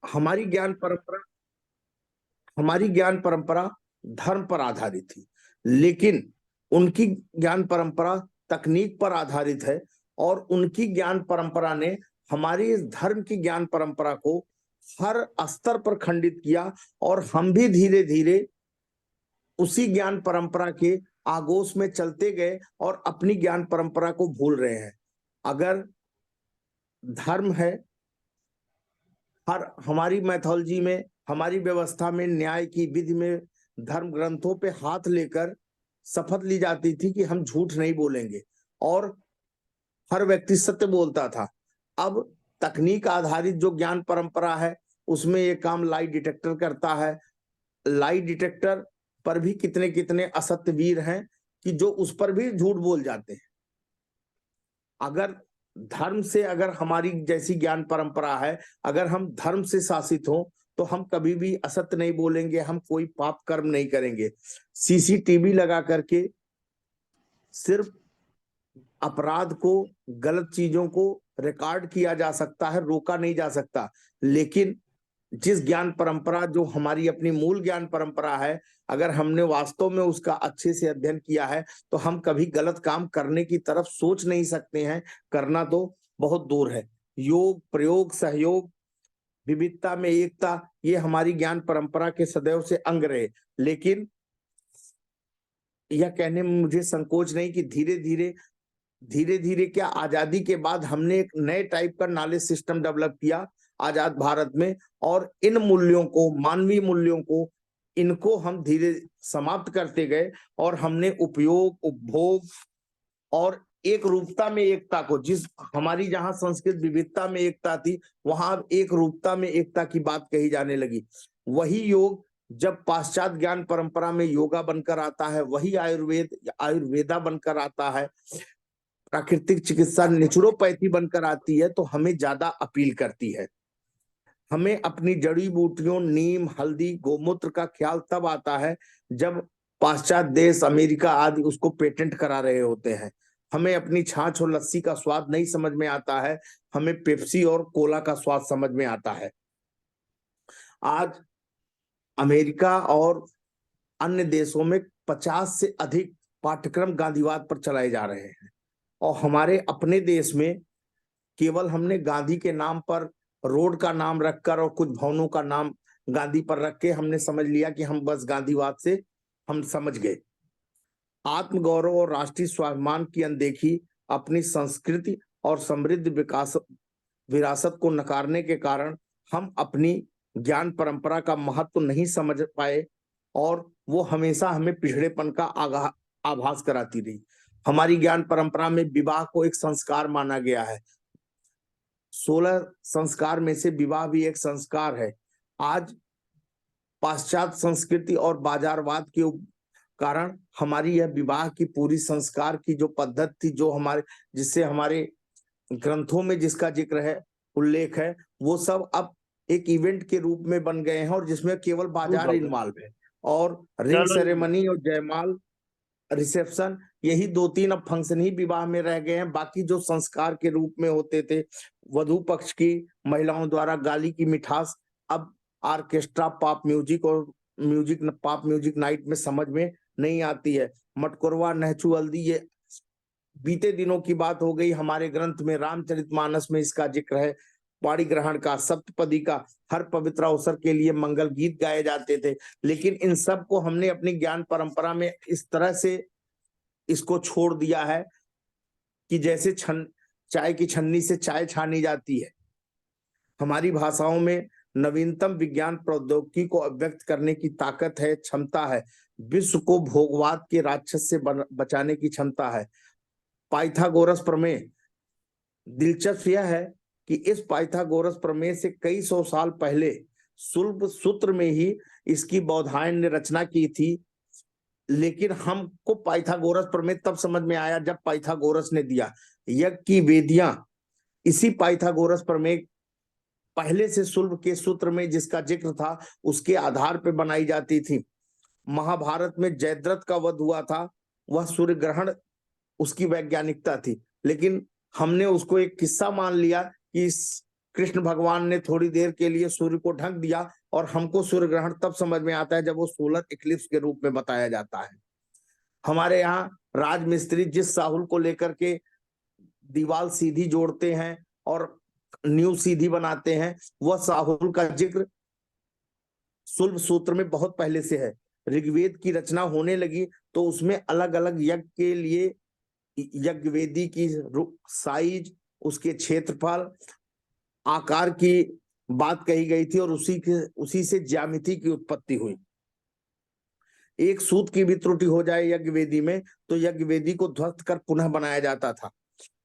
हमारी ज्ञान परंपरा हमारी ज्ञान परंपरा धर्म पर आधारित थी, लेकिन उनकी ज्ञान परंपरा तकनीक पर आधारित है। और उनकी ज्ञान परंपरा ने हमारी इस धर्म की ज्ञान परंपरा को हर स्तर पर खंडित किया, और हम भी धीरे धीरे उसी ज्ञान परंपरा के आगोश में चलते गए और अपनी ज्ञान परंपरा को भूल रहे हैं। अगर धर्म है, हर हमारी मैथोलॉजी में, हमारी व्यवस्था में, न्याय की विधि में धर्म ग्रंथों पे हाथ लेकर शपथ ली जाती थी कि हम झूठ नहीं बोलेंगे, और हर व्यक्ति सत्य बोलता था। अब तकनीक आधारित जो ज्ञान परंपरा है, उसमें ये काम लाई डिटेक्टर करता है। लाई डिटेक्टर पर भी कितने कितने असत्यवीर हैं कि जो उस पर भी झूठ बोल जाते हैं। अगर धर्म से, अगर हमारी जैसी ज्ञान परंपरा है, अगर हम धर्म से शासित हो, तो हम कभी भी असत्य नहीं बोलेंगे, हम कोई पाप कर्म नहीं करेंगे। सीसीटीवी लगा करके सिर्फ अपराध को, गलत चीजों को रिकॉर्ड किया जा सकता है, रोका नहीं जा सकता। लेकिन जिस ज्ञान परंपरा, जो हमारी अपनी मूल ज्ञान परंपरा है, अगर हमने वास्तव में उसका अच्छे से अध्ययन किया है, तो हम कभी गलत काम करने की तरफ सोच नहीं सकते हैं। करना तो बहुत दूर है। योग, प्रयोग, सहयोग, विविधता में एकता, ये हमारी ज्ञान परंपरा के सदैव से अंग रहे। लेकिन यह कहने में मुझे संकोच नहीं कि धीरे धीरे क्या, आजादी के बाद हमने एक नए टाइप का नॉलेज सिस्टम डेवलप किया आजाद भारत में, और इन मूल्यों को, मानवीय मूल्यों को, इनको हम धीरे समाप्त करते गए, और हमने उपयोग, उपभोग और एक रूपता में एकता को, जिस हमारी जहां संस्कृत विविधता में एकता थी, वहां अब एक रूपता में एकता की बात कही जाने लगी। वही योग जब पाश्चात्य ज्ञान परंपरा में योगा बनकर आता है, वही आयुर्वेदा बनकर आता है, प्राकृतिक चिकित्सा नेचुरोपैथी बनकर आती है, तो हमें ज्यादा अपील करती है। हमें अपनी जड़ी बूटियों, नीम, हल्दी, गोमूत्र का ख्याल तब आता है जब पाश्चात्य देश, अमेरिका आदि उसको पेटेंट करा रहे होते हैं। हमें अपनी छाछ और लस्सी का स्वाद नहीं समझ में आता है, हमें पेप्सी और कोला का स्वाद समझ में आता है। आज अमेरिका और अन्य देशों में 50 से अधिक पाठ्यक्रम गांधीवाद पर चलाए जा रहे हैं, और हमारे अपने देश में केवल हमने गांधी के नाम पर रोड का नाम रखकर और कुछ भवनों का नाम गांधी पर रख के हमने समझ लिया कि हम बस गांधीवाद से हम समझ गए। आत्मगौरव और राष्ट्रीय स्वाभिमान की अनदेखी, अपनी संस्कृति और समृद्ध विकास विरासत को नकारने के कारण हम अपनी ज्ञान परंपरा का महत्व नहीं समझ पाए, और वो हमेशा हमें पिछड़ेपन का आभास कराती रही। हमारी ज्ञान परंपरा में विवाह को एक संस्कार माना गया है। 16 संस्कार में से विवाह भी एक संस्कार है। आज पाश्चात्य संस्कृति और बाजारवाद के कारण हमारी यह विवाह की पूरी संस्कार की जो पद्धति थी, जो हमारे, जिससे हमारे ग्रंथों में जिसका जिक्र है, उल्लेख है, वो सब अब एक इवेंट के रूप में बन गए हैं, और जिसमें केवल बाजार इन्वॉल्व है, और रिंग सेरेमनी और जयमाल, रिसेप्शन, यही 2-3 अब फंक्शन ही विवाह में रह गए हैं। बाकी जो संस्कार के रूप में होते थे, वधु पक्ष की महिलाओं द्वारा गाली की मिठास, अब ऑर्केस्ट्रा, पॉप म्यूजिक नाइट में समझ में नहीं आती है। मटकुरवा, नहचू हल्दी, ये बीते दिनों की बात हो गई। हमारे ग्रंथ में, रामचरितमानस में इसका जिक्र है। पाणी ग्रहण का, सप्तपदी का, हर पवित्र अवसर के लिए मंगल गीत गाए जाते थे। लेकिन इन सब को हमने अपनी ज्ञान परंपरा में इस तरह से इसको छोड़ दिया है कि जैसे चाय की छन्नी से चाय छानी जाती है। हमारी भाषाओं में नवीनतम विज्ञान प्रौद्योगिकी को अभिव्यक्त करने की ताकत है, क्षमता है। विश्व को भोगवाद के राक्षस से बचाने की क्षमता है। पाइथागोरस प्रमेय, दिलचस्प यह है कि इस पाइथागोरस प्रमेय से कई सौ साल पहले सुल्ब सूत्र में ही इसकी बौधायन ने रचना की थी। लेकिन हमको पाइथागोरस प्रमेय तब समझ में आया जब पाइथागोरस ने दिया। यज्ञ की वेदियां इसी पाइथागोरस प्रमेय, पहले से सुल्ब के सूत्र में जिसका जिक्र था, उसके आधार पर बनाई जाती थी। महाभारत में जयद्रथ का वध हुआ था, वह सूर्य ग्रहण उसकी वैज्ञानिकता थी, लेकिन हमने उसको एक किस्सा मान लिया कि इस कृष्ण भगवान ने थोड़ी देर के लिए सूर्य को ढक दिया, और हमको सूर्य ग्रहण तब समझ में आता है जब वो सोलर इक्लिप्स के रूप में बताया जाता है। हमारे यहाँ राजमिस्त्री जिस साहुल को लेकर के दीवार सीधी जोड़ते हैं और नींव सीधी बनाते हैं, वह साहुल का जिक्र शुल्ब सूत्र में बहुत पहले से है। ऋग्वेद की रचना होने लगी तो उसमें अलग अलग यज्ञ के लिए यज्ञ वेदी की साइज, उसके क्षेत्रफल, आकार की बात कही गई थी, और उसी से ज्यामिति की उत्पत्ति हुई। एक सूत की भी त्रुटि हो जाए यज्ञ वेदी में तो यज्ञ वेदी को ध्वस्त कर पुनः बनाया जाता था।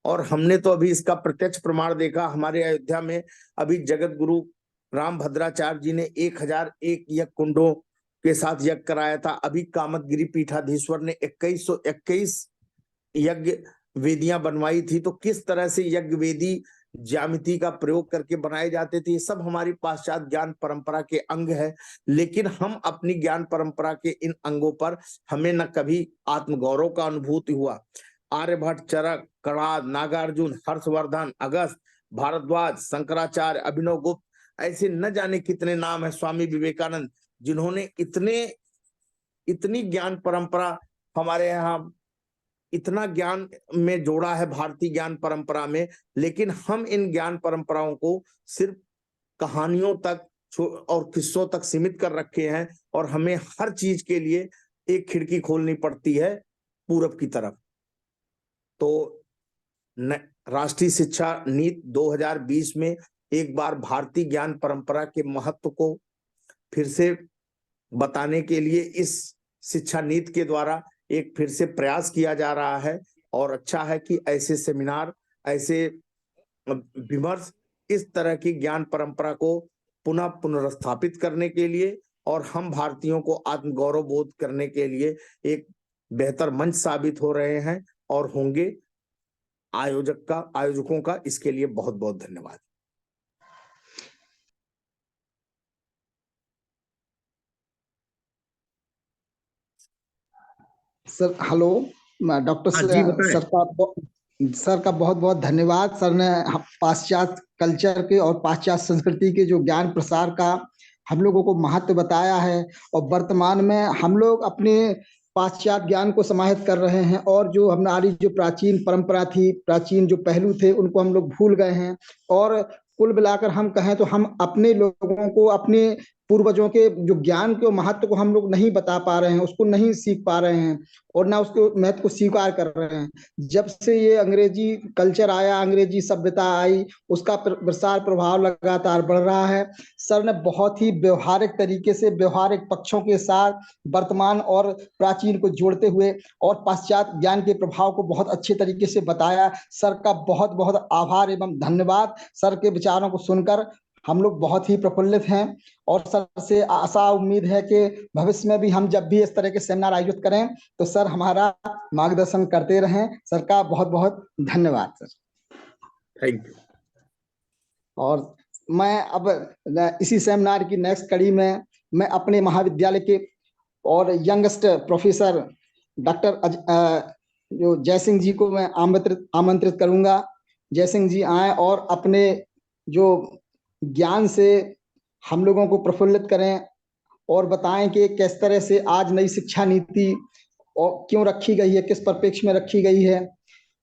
और हमने तो अभी इसका प्रत्यक्ष प्रमाण देखा। हमारे अयोध्या में अभी जगत गुरु राम भद्राचार्य जी ने 1001 यज्ञ कुंडों के साथ यज्ञ कराया था। अभी कामतगिरी पीठाधीश्वर ने 2121 यज्ञ वेदियां बनवाई थी। तो किस तरह से यज्ञ वेदी ज्यामिति का प्रयोग करके बनाए जाते थे, ये सब हमारी पाश्चात्य ज्ञान परंपरा के अंग है। लेकिन हम अपनी ज्ञान परंपरा के इन अंगों पर हमें न कभी आत्मगौरव का अनुभूति हुआ। आर्यभट्ट, चरक, कणाद, नागार्जुन, हर्षवर्धन, अगस्त, भारद्वाज, शंकराचार्य, अभिनव गुप्त, ऐसे न जाने कितने नाम है, स्वामी विवेकानंद, जिन्होंने इतनी ज्ञान परंपरा हमारे यहाँ इतना ज्ञान में जोड़ा है भारतीय ज्ञान परंपरा में। लेकिन हम इन ज्ञान परंपराओं को सिर्फ कहानियों तक और किस्सों तक सीमित कर रखे हैं, और हमें हर चीज के लिए एक खिड़की खोलनी पड़ती है पूरब की तरफ। तो राष्ट्रीय शिक्षा नीति 2020 में एक बार भारतीय ज्ञान परंपरा के महत्व को फिर से बताने के लिए इस शिक्षा नीति के द्वारा एक फिर से प्रयास किया जा रहा है। और अच्छा है कि ऐसे सेमिनार, ऐसे विमर्श इस तरह की ज्ञान परंपरा को पुनः पुनर्स्थापित करने के लिए और हम भारतीयों को आत्मगौरव बोध करने के लिए एक बेहतर मंच साबित हो रहे हैं और होंगे। आयोजकों का इसके लिए बहुत बहुत धन्यवाद। सर हेलो, डॉक्टर सर का बहुत बहुत धन्यवाद। सर ने पाश्चात्य कल्चर के और पाश्चात्य संस्कृति के जो ज्ञान प्रसार का हम लोगों को महत्व बताया है, और वर्तमान में हम लोग अपने पाश्चात्य ज्ञान को समाहित कर रहे हैं, और जो हमारी जो प्राचीन परंपरा थी, प्राचीन जो पहलू थे, उनको हम लोग भूल गए हैं। और कुल मिलाकर हम कहें तो हम अपने लोगों को, अपने पूर्वजों के जो ज्ञान के महत्व को हम लोग नहीं बता पा रहे हैं, उसको नहीं सीख पा रहे हैं, और ना उसके महत्व को स्वीकार कर रहे हैं। जब से ये अंग्रेजी कल्चर आया, अंग्रेजी सभ्यता आई, उसका प्रसार प्रभाव लगातार बढ़ रहा है। सर ने बहुत ही व्यवहारिक तरीके से, व्यवहारिक पक्षों के साथ वर्तमान और प्राचीन को जोड़ते हुए और पाश्चात्य ज्ञान के प्रभाव को बहुत अच्छे तरीके से बताया। सर का बहुत बहुत आभार एवं धन्यवाद। सर के विचारों को सुनकर हम लोग बहुत ही प्रफुल्लित हैं, और सर से आशा उम्मीद है कि भविष्य में भी हम जब भी इस तरह के सेमिनार आयोजित करें तो सर हमारा मार्गदर्शन करते रहें। सर का बहुत बहुत धन्यवाद सर। Thank you. और मैं अब इसी सेमिनार की नेक्स्ट कड़ी में मैं अपने महाविद्यालय के और यंगेस्ट प्रोफेसर डॉक्टर जो जयसिंह जी को मैं आमंत्रित करूंगा। जयसिंह जी आए और अपने जो ज्ञान से हम लोगों को प्रफुल्लित करें और बताएं कि किस तरह से आज नई शिक्षा नीति और क्यों रखी गई है, किस परिप्रेक्ष्य में रखी गई है।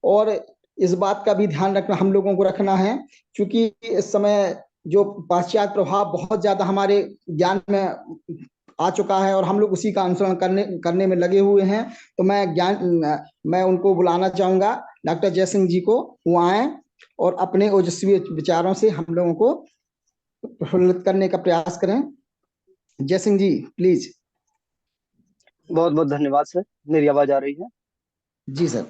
और इस बात का भी ध्यान रखना हम लोगों को रखना है, क्योंकि इस समय जो पाश्चात्य प्रभाव बहुत ज्यादा हमारे ज्ञान में आ चुका है और हम लोग उसी का अनुसरण करने में लगे हुए हैं। तो मैं उनको बुलाना चाहूंगा, डॉक्टर जयसिंह जी को, वो आए और अपने ओजस्वी विचारों से हम लोगों को प्रफुल्लित करने का प्रयास करें। जयसिंह जी प्लीज। बहुत बहुत धन्यवाद सर। मेरी आवाज आ रही है? जी सर।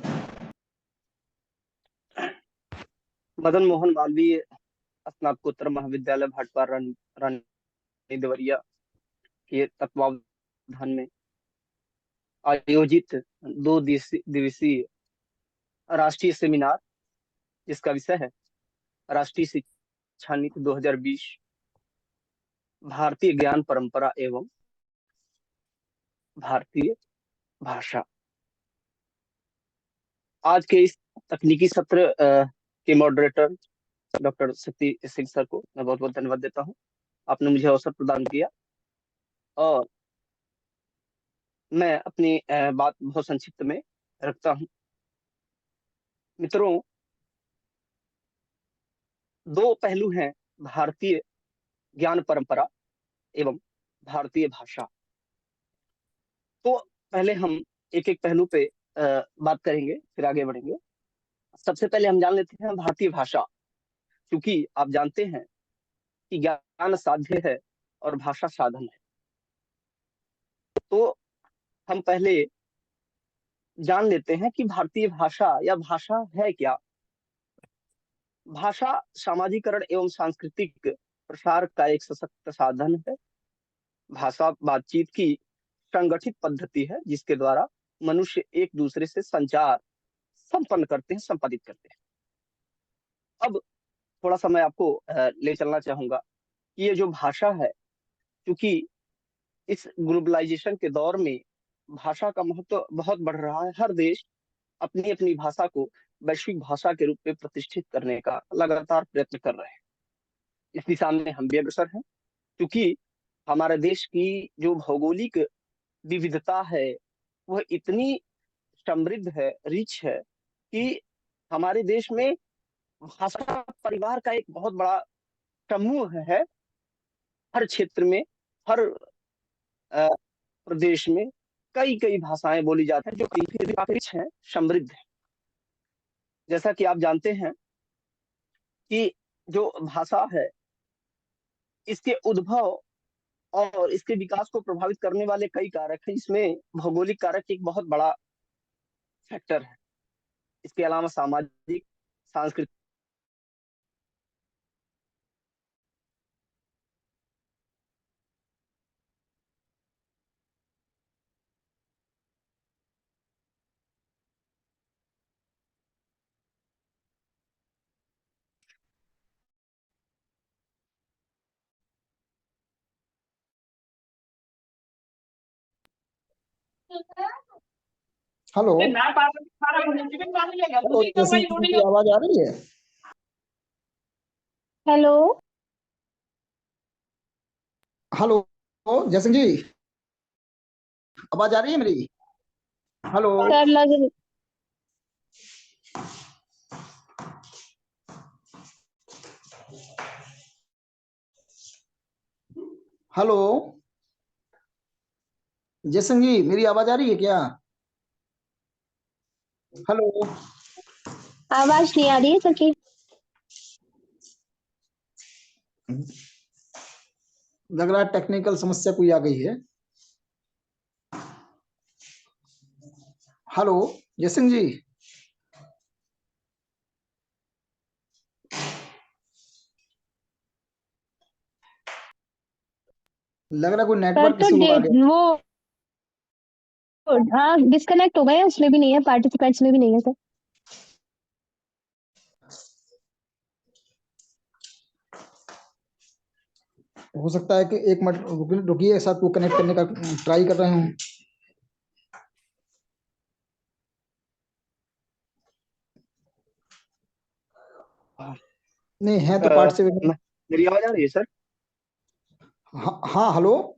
मदन मोहन मालवीय स्नातकोत्तर महाविद्यालय भाटपार रानी देवरिया के तत्वावधान में आयोजित 2 दिवसीय राष्ट्रीय सेमिनार, जिसका विषय है राष्ट्रीय शिक्षा नीति 2020, भारतीय ज्ञान परंपरा एवं भारतीय भाषा। आज के इस तकनीकी सत्र के moderator doctor Shakti Singh sir को मैं बहुत बहुत धन्यवाद देता हूँ। आपने मुझे अवसर प्रदान किया और मैं अपनी बात बहुत संक्षिप्त में रखता हूँ। मित्रों, दो पहलू हैं भारतीय ज्ञान परंपरा एवं भारतीय भाषा। तो पहले हम एक एक पहलू पे बात करेंगे, फिर आगे बढ़ेंगे। सबसे पहले हम जान लेते हैं भारतीय भाषा, क्योंकि आप जानते हैं कि ज्ञान साध्य है और भाषा साधन है। तो हम पहले जान लेते हैं कि भारतीय भाषा या भाषा है क्या। भाषा सामाजिकरण एवं सांस्कृतिक प्रसार का एक सशक्त साधन है। भाषा बातचीत की संगठित पद्धति है जिसके द्वारा मनुष्य एक दूसरे से संचार संपन्न करते हैं, संपादित करते हैं। अब थोड़ा सा मैं आपको ले चलना चाहूंगा कि ये जो भाषा है, क्योंकि इस ग्लोबलाइजेशन के दौर में भाषा का महत्व बहुत बढ़ रहा है। हर देश अपनी अपनी भाषा को वैश्विक भाषा के रूप में प्रतिष्ठित करने का लगातार प्रयत्न कर रहे हैं। इस दिशा में हम भी अग्रसर हैं, क्योंकि हमारे देश की जो भौगोलिक विविधता है वह इतनी समृद्ध है, रिच है, कि हमारे देश में भाषा परिवार का एक बहुत बड़ा समूह है। हर क्षेत्र में, हर प्रदेश में कई कई भाषाएं बोली जाती हैं जो काफी रिच है, समृद्ध है। जैसा कि आप जानते हैं कि जो भाषा है, इसके उद्भव और इसके विकास को प्रभावित करने वाले कई कारक हैं। इसमें भौगोलिक कारक एक बहुत बड़ा फैक्टर है। इसके अलावा सामाजिक, सांस्कृतिक, हेलो। हेलो जैसे की आवाज आ रही है? हेलो। हेलो जैसे जी, आवाज आ रही है मेरी? हेलो सर लग हेलो जैसन जी, मेरी आवाज आ रही है क्या? हेलो। आवाज नहीं आ रही है सर की। लग रहा है टेक्निकल समस्या कोई आ गई है। हेलो जैसन जी, लग रहा है कोई सर नेटवर्क तो इशू आ गया। वो हाँ डिस्कनेक्ट हो गए, उसमें भी नहीं है, पार्टिसिपेंट्स में भी नहीं है सर। हो सकता है कि एक मिनट रुकिए, साथ को कनेक्ट करने का ट्राई कर रहे हूँ। नहीं है तो पार्टिसिपेंट। मेरी आवाज आ रही है सर? हाँ हाँ, हेलो।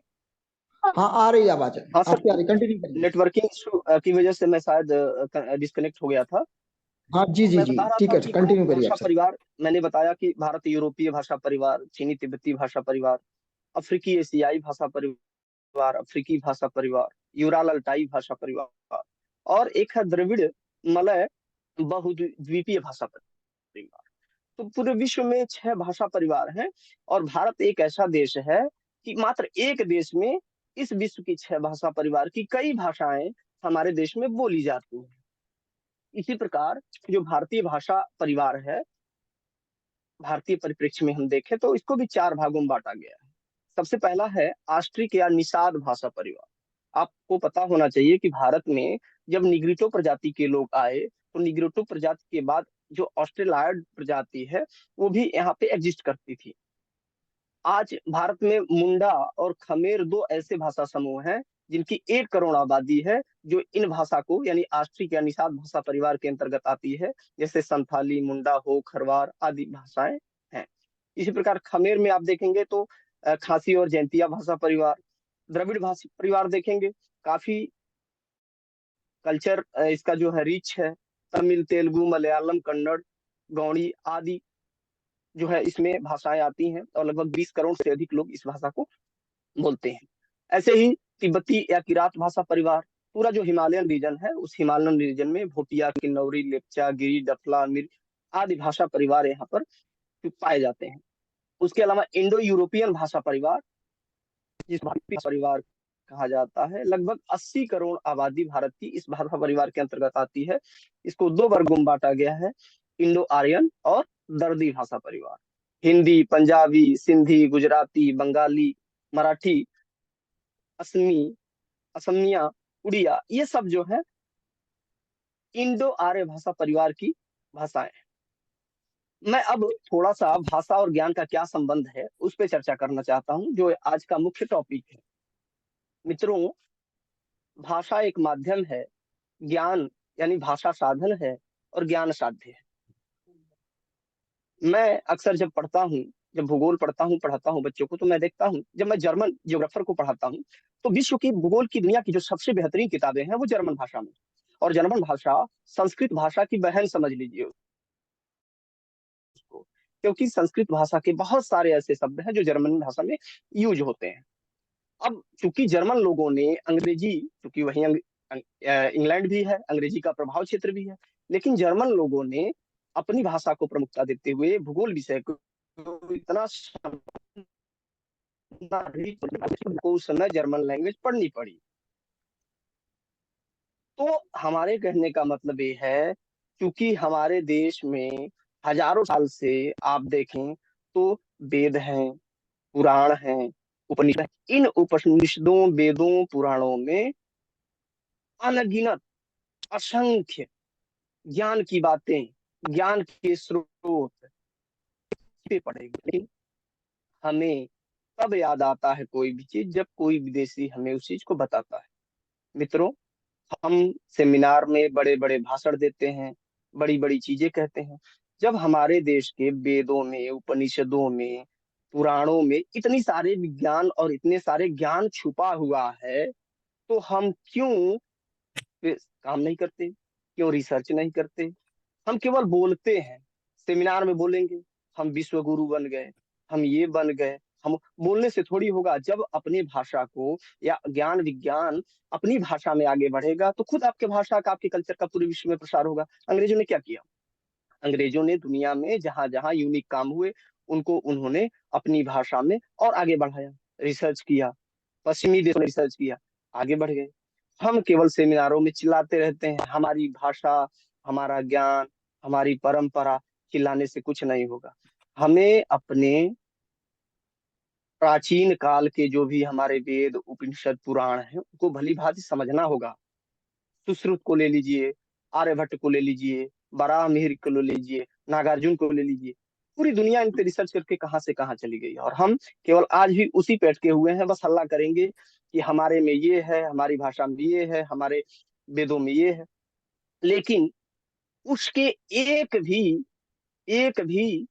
हाँ आ रही है आवाज, हाँ सर, आपकी आ रही, कंटिन्यू करिए। नेटवर्किंग इशू की वजह से मैं शायद डिस्कनेक्ट हो गया था। हाँ जी तो जी मैं जी, बता रहा ठीक था है, कि भारत कंटिन्यू करिए आप भाषा सर। परिवार, मैंने बताया कि भारत यूरोपीय भाषा परिवार, चीनी तिब्बती भाषा परिवार, अफ्रीकी एशियाई भाषा परिवार, अफ्रीकी भाषा परिवार, यूराल अल्टाई भाषा परिवार, और एक है द्रविड़ मलय बहुद्वीपीय भाषा परिवार। तो पूरे विश्व में 6 भाषा परिवार हैं, और भारत एक ऐसा देश है कि मात्र एक देश में इस विश्व की 6 भाषा परिवार की कई भाषाएं हमारे देश में बोली जाती हैं। इसी प्रकार जो भारतीय भाषा परिवार है, भारतीय परिप्रेक्ष्य में हम देखें तो इसको भी 4 भागों में बांटा गया है। सबसे पहला है आस्ट्रिक या निषाद भाषा परिवार। आपको पता होना चाहिए कि भारत में जब निग्रिटो प्रजाति के लोग आए, तो निग्रिटो प्रजाति के बाद जो ऑस्ट्रेलॉयड प्रजाति है वो भी यहाँ पे एग्जिस्ट करती थी। आज भारत में मुंडा और खमेर 2 ऐसे भाषा समूह हैं जिनकी 1 करोड़ आबादी है, जो इन भाषा को यानी ऑस्ट्रिक या निषाद भाषा परिवार के अंतर्गत आती है, जैसे संथाली, मुंडा हो, खरवार आदि भाषाएं हैं। इसी प्रकार खमेर में आप देखेंगे तो खासी और जैंतिया भाषा परिवार। द्रविड़ भाषा परिवार देखेंगे, काफी कल्चर इसका जो है रिच है। तमिल, तेलुगु, मलयालम, कन्नड़, गौड़ी आदि जो है इसमें भाषाएं आती हैं और लगभग 20 करोड़ से अधिक लोग इस भाषा को बोलते हैं। ऐसे ही तिब्बती या किरात भाषा परिवार, पूरा जो हिमालयन रीजन है, उस हिमालयन रीजन में भोटिया, किन्नौरी, लेप्चा, गिरी, डफला, मिर आदि भाषा परिवार यहाँ पर पाए जाते हैं। उसके अलावा इंडो यूरोपियन भाषा परिवार, जिस भारतीय परिवार कहा जाता है, लगभग 80 करोड़ आबादी भारत की इस भाषा परिवार के अंतर्गत आती है। इसको 2 वर्गों में बांटा गया है, इंडो आर्यन और दर्दी भाषा परिवार। हिंदी, पंजाबी, सिंधी, गुजराती, बंगाली, मराठी, असमी, असमिया, उड़िया, ये सब जो है इंडो आर्य भाषा परिवार की भाषाएं हैं। मैं अब थोड़ा सा भाषा और ज्ञान का क्या संबंध है उस पर चर्चा करना चाहता हूं, जो आज का मुख्य टॉपिक है। मित्रों, भाषा एक माध्यम है, ज्ञान यानी भाषा साधन है और ज्ञान साध्य है। मैं अक्सर जब पढ़ता हूँ, जब भूगोल पढ़ाता हूँ बच्चों को, तो मैं देखता हूँ, जब मैं जर्मन ज्योग्राफर को पढ़ाता हूँ, तो विश्व की भूगोल की दुनिया की जो सबसे बेहतरीन किताबें हैं वो जर्मन भाषा में। और जर्मन भाषा संस्कृत भाषा की बहन समझ लीजिए उसको, क्योंकि संस्कृत भाषा के बहुत सारे ऐसे शब्द हैं जो जर्मन भाषा में यूज होते हैं। अब चूंकि जर्मन लोगों ने अंग्रेजी, चूंकि वही इंग्लैंड भी है, अंग्रेजी का प्रभाव क्षेत्र भी है, लेकिन जर्मन लोगों ने अपनी भाषा को प्रमुखता देते हुए भूगोल विषय को इतना को उस समय जर्मन लैंग्वेज पढ़नी पड़ी। तो हमारे कहने का मतलब ये है, क्योंकि हमारे देश में हजारों साल से आप देखें तो वेद हैं, पुराण हैं, उपनिषद, इन उपनिषदों, वेदों, पुराणों में अनगिनत, असंख्य ज्ञान की बातें, ज्ञान के स्रोत पे पड़ेंगे। लेकिन हमें तब याद आता है कोई भी चीज जब कोई विदेशी हमें उस चीज को बताता है। मित्रों, हम सेमिनार में बड़े बड़े भाषण देते हैं, बड़ी बड़ी चीजें कहते हैं, जब हमारे देश के वेदों में, उपनिषदों में, पुराणों में इतनी सारे विज्ञान और इतने सारे ज्ञान छुपा हुआ है, तो हम क्यों काम नहीं करते, क्यों रिसर्च नहीं करते? हम केवल बोलते हैं, सेमिनार में बोलेंगे हम विश्व गुरु बन गए, हम ये बन गए। हम बोलने से थोड़ी होगा। जब अपनी भाषा को या ज्ञान विज्ञान अपनी भाषा में आगे बढ़ेगा तो खुद आपके भाषा का, आपके कल्चर का पूरे विश्व में प्रसार होगा। अंग्रेजों ने क्या किया? अंग्रेजों ने दुनिया में जहां जहां यूनिक काम हुए उनको उन्होंने अपनी भाषा में और आगे बढ़ाया, रिसर्च किया, पश्चिमी देशों ने रिसर्च किया, आगे बढ़ गए। हम केवल सेमिनारों में चिल्लाते रहते हैं हमारी भाषा, हमारा ज्ञान, हमारी परंपरा, चिल्लाने से कुछ नहीं होगा। हमें अपने प्राचीन काल के जो भी हमारे वेद, उपनिषद, पुराण हैं उनको भली भांति समझना होगा। सुश्रुत को ले लीजिए, आर्यभट्ट को ले लीजिए, बराहमिहिर को ले लीजिए, नागार्जुन को ले लीजिए, पूरी दुनिया इन पे रिसर्च करके कहाँ से कहाँ चली गई, और हम केवल आज भी उसी पे अटके हुए हैं। बस हल्ला करेंगे कि हमारे में ये है, हमारी भाषा में ये है, हमारे वेदों में ये है, लेकिन उसके एक भी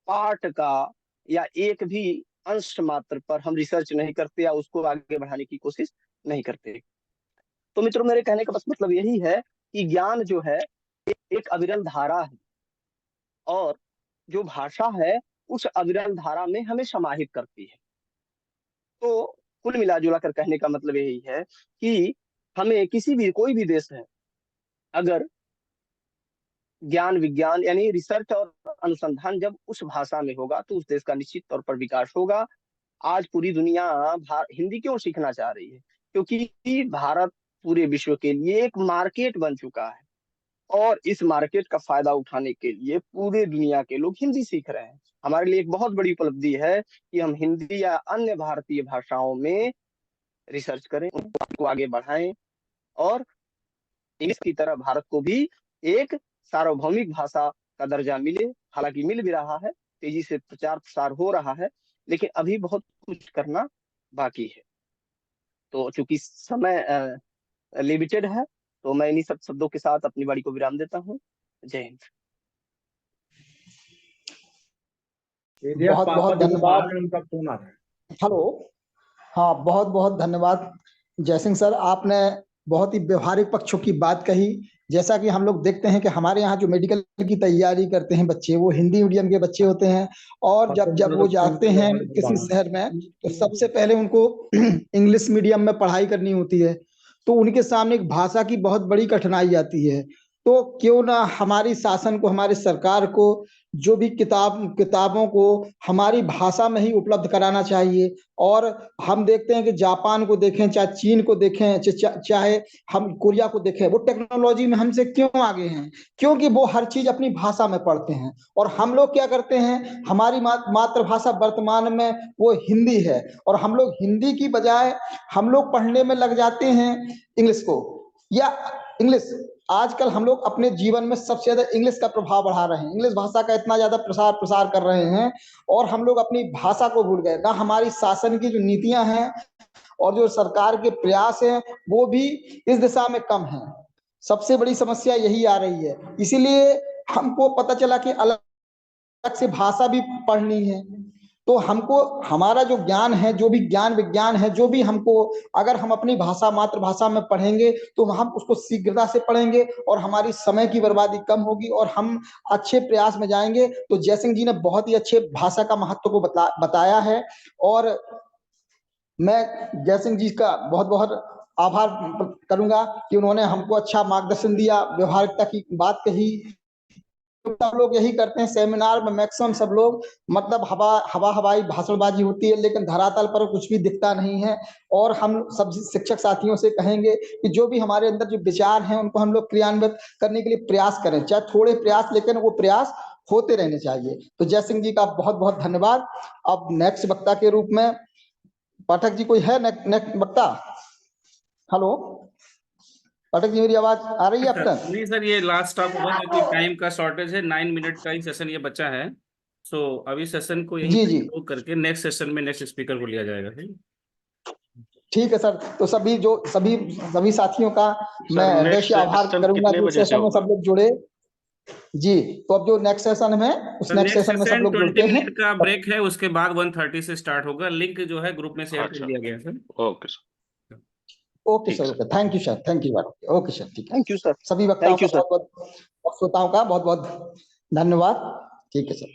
पार्ट का या एक भी अंश मात्र पर हम रिसर्च नहीं करते या उसको आगे बढ़ाने की कोशिश नहीं करते। तो मित्रों, मेरे कहने का बस मतलब यही है कि ज्ञान जो है एक अविरल धारा है, और जो भाषा है उस अविरल धारा में हमें समाहित करती है। तो कुल मिला जुला कर कहने का मतलब यही है कि हमें किसी भी, कोई भी देश है, अगर ज्ञान विज्ञान यानी रिसर्च और अनुसंधान जब उस भाषा में होगा तो उस देश का निश्चित तौर पर विकास होगा। आज पूरी दुनिया हिंदी क्यों सीखना चाह रही है? क्योंकि भारत पूरे विश्व के लिए एक मार्केट बन चुका है, और इस मार्केट का फायदा उठाने के लिए पूरे दुनिया के लोग हिंदी सीख रहे हैं। हमारे लिए एक बहुत बड़ी उपलब्धि है कि हम हिंदी या अन्य भारतीय भाषाओं में रिसर्च करें, उनको आगे बढ़ाएं, और इंग्लिश की तरह भारत को भी एक सार्वभौमिक भाषा का दर्जा मिले। हालांकि मिल भी रहा है, तेजी से प्रचार प्रसार हो रहा है, लेकिन अभी बहुत कुछ करना बाकी है। तो चूंकि समय लिमिटेड है, तो मैं इन्हीं सब शब्दों के साथ अपनी वाणी को विराम देता हूँ। जय हिंद। बहुत बहुत धन्यवाद। उनका फोन आ रहा है। हेलो, हाँ, बहुत बहुत धन्यवाद जयसिंह सर, आपने बहुत ही व्यवहारिक पक्षों की बात कही। जैसा कि हम लोग देखते हैं कि हमारे यहाँ जो मेडिकल की तैयारी करते हैं बच्चे, वो हिंदी मीडियम के बच्चे होते हैं, और जब वो जाते हैं किसी शहर में, तो सबसे पहले उनको इंग्लिश मीडियम में पढ़ाई करनी होती है, तो उनके सामने एक भाषा की बहुत बड़ी कठिनाई आती है। तो क्यों ना हमारी शासन को, हमारी सरकार को जो भी किताबों को हमारी भाषा में ही उपलब्ध कराना चाहिए। और हम देखते हैं कि जापान को देखें, चाहे चीन को देखें, चाहे हम कोरिया को देखें, वो टेक्नोलॉजी में हमसे क्यों आगे हैं? क्योंकि वो हर चीज अपनी भाषा में पढ़ते हैं। और हम लोग क्या करते हैं, हमारी मातृभाषा वर्तमान में वो हिंदी है, और हम लोग हिंदी की बजाय हम लोग पढ़ने में लग जाते हैं इंग्लिश को, या इंग्लिश। आजकल हम लोग अपने जीवन में सबसे ज्यादा इंग्लिश का प्रभाव बढ़ा रहे हैं, इंग्लिश भाषा का इतना ज्यादा प्रसार कर रहे हैं, और हम लोग अपनी भाषा को भूल गए। ना हमारी शासन की जो नीतियां हैं और जो सरकार के प्रयास हैं, वो भी इस दिशा में कम है। सबसे बड़ी समस्या यही आ रही है। इसीलिए हमको पता चला कि अलग से भाषा भी पढ़नी है। तो हमको हमारा जो ज्ञान है, जो भी ज्ञान विज्ञान है, जो भी हमको, अगर हम अपनी भाषा मातृभाषा में पढ़ेंगे तो हम उसको शीघ्रता से पढ़ेंगे, और हमारी समय की बर्बादी कम होगी, और हम अच्छे प्रयास में जाएंगे। तो जयसिंह जी ने बहुत ही अच्छे भाषा का महत्व को बताया है, और मैं जयसिंह जी का बहुत बहुत आभार करूंगा कि उन्होंने हमको अच्छा मार्गदर्शन दिया, व्यवहारिकता की बात कही। सब लोग यही करते हैं, सेमिनार में मैक्सिमम सब लोग मतलब हवाई भाषणबाजी होती है, लेकिन धरातल पर कुछ भी दिखता नहीं है। और हम सब शिक्षक साथियों से कहेंगे कि जो भी हमारे अंदर जो विचार हैं, उनको हम लोग क्रियान्वित करने के लिए प्रयास करें, चाहे थोड़े प्रयास, लेकिन वो प्रयास होते रहने चाहिए। तो जयसिंह जी का बहुत बहुत धन्यवाद। अब नेक्स्ट वक्ता के रूप में पाठक जी कोई है? नेक्स्ट वक्ता। हेलो पाठक जी, मेरी आवाज आ रही है आप तक? नहीं सर, ये लास्ट स्टॉप होगा क्योंकि टाइम का शॉर्टेज है, 9 मिनट का ही सेशन ये बचा है। सो अभी सेशन को यहीं जी पे करके नेक्स्ट सेशन में नेक्स्ट स्पीकर को लिया जाएगा। ठीक है सर। तो सभी साथियों का मैं हृदय से आभार करूंगा कि सेशन में सब लोग जुड़े। जी, तो अब जो नेक्स्ट सेशन है, उस नेक्स्ट सेशन में सब लोग जुड़ते 20 हैं। मिनट का ब्रेक है, उसके बाद 1:30 से स्टार्ट होगा। लिंक जो है ग्रुप में शेयर कर दिया गया है sir. Okay sir, okay, thank you sir, thank you. Okay sir, ठीक है। Thank you sir. सभी वक्ताओं का बहुत बहुत, श्रोताओं का बहुत बहुत धन्यवाद। ठीक है सर।